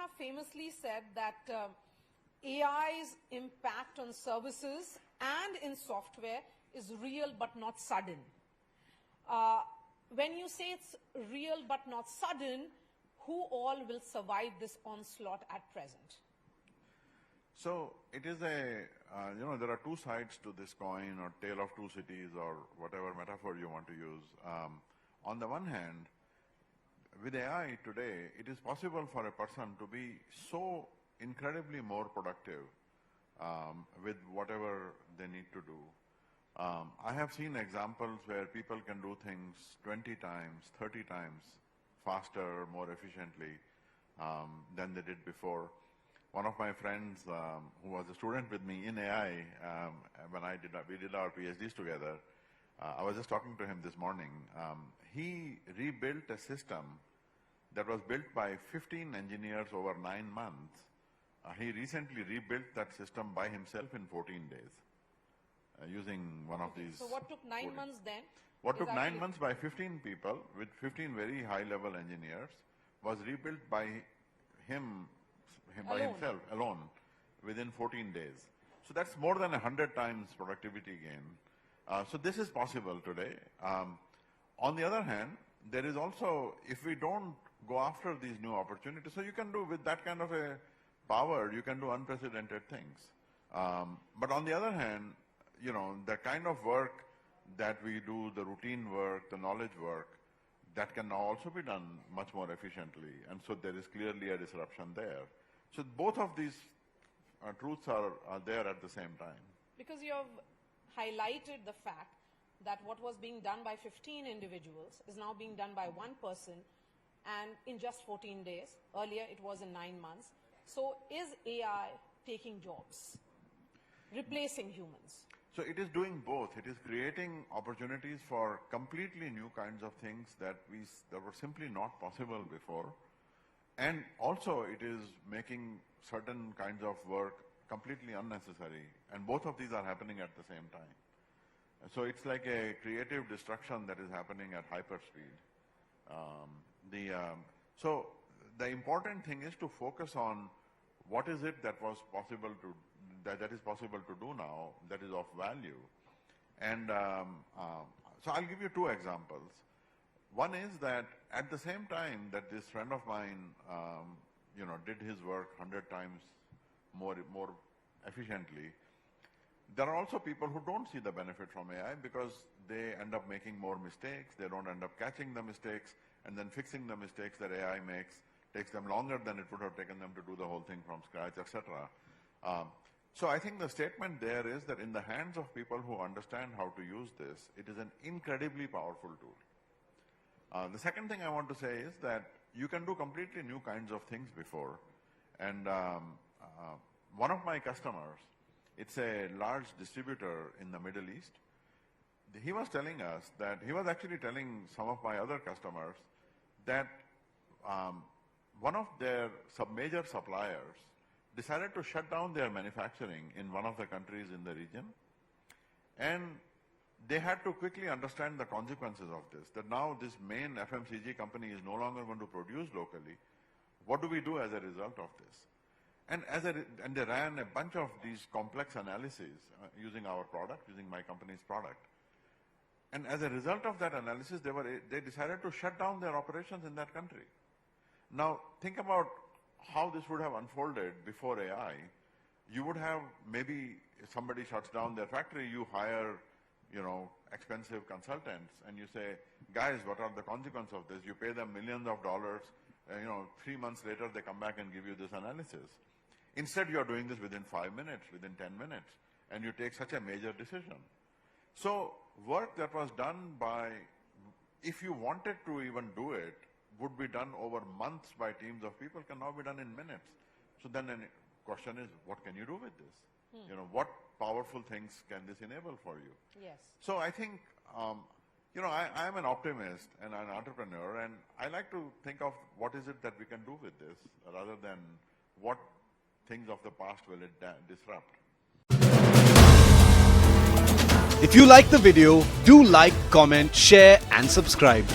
have famously said that AI's impact on services and in software is real but not sudden. When you say it's real but not sudden, who all will survive this onslaught at present? So it is there are two sides to this coin, or tale of two cities, or whatever metaphor you want to use. On the one hand, with AI today, it is possible for a person to be so incredibly more productive with whatever they need to do. I have seen examples where people can do things 20 times, 30 times faster, more efficiently than they did before. One of my friends who was a student with me in AI, when we did our PhDs together, I was just talking to him this morning. He rebuilt a system that was built by 15 engineers over 9 months. He recently rebuilt that system by himself in 14 days using one of these. So what took 9 months then? What took 9 months by 15 people with 15 very high-level engineers was rebuilt by himself alone within 14 days. So that's more than 100 times productivity gain. So this is possible today. On the other hand, there is also, if we don't go after these new opportunities, so you can do with that kind of a power, you can do unprecedented things. But on the other hand, the kind of work that we do, the routine work, the knowledge work, that can now also be done much more efficiently. And so there is clearly a disruption there. So both of these truths are there at the same time. Because you have highlighted the fact that what was being done by 15 individuals is now being done by one person, and in just 14 days. Earlier it was in 9 months. So is AI taking jobs, replacing humans? So it is doing both. It is creating opportunities for completely new kinds of things that were simply not possible before. And also it is making certain kinds of work completely unnecessary. And both of these are happening at the same time. So it's like a creative destruction that is happening at hyperspeed. So the important thing is to focus on what is it that was possible to that is possible to do now that is of value. And so I'll give you two examples. One is that at the same time that this friend of mine did his work 100 times more efficiently, there are also people who don't see the benefit from AI because they end up making more mistakes. They don't end up catching the mistakes, and then fixing the mistakes that AI makes takes them longer than it would have taken them to do the whole thing from scratch, etc. So I think the statement there is that in the hands of people who understand how to use this, it is an incredibly powerful tool. The second thing I want to say is that you can do completely new kinds of things before. And one of my customers, it's a large distributor in the Middle East. He was telling us that, he was actually telling some of my other customers that one of their major suppliers decided to shut down their manufacturing in one of the countries in the region. And they had to quickly understand the consequences of this, that now this main FMCG company is no longer going to produce locally. What do we do as a result of this? And they ran a bunch of these complex analyses using our product, using my company's product. And as a result of that analysis, they decided to shut down their operations in that country. Now, think about how this would have unfolded before AI. You would have, maybe if somebody shuts down their factory, you hire, expensive consultants, and you say, guys, what are the consequences of this? You pay them millions of dollars, 3 months later, they come back and give you this analysis. Instead, you're doing this within 5 minutes, within 10 minutes, and you take such a major decision. So work that was done by, if you wanted to even do it, would be done over months by teams of people, can now be done in minutes. So then the question is, what can you do with this? What powerful things can this enable for you? Yes. So I think, I am an optimist and an entrepreneur, and I like to think of what is it that we can do with this, rather than what things of the past will it disrupt. If you like the video, do like, comment, share and subscribe.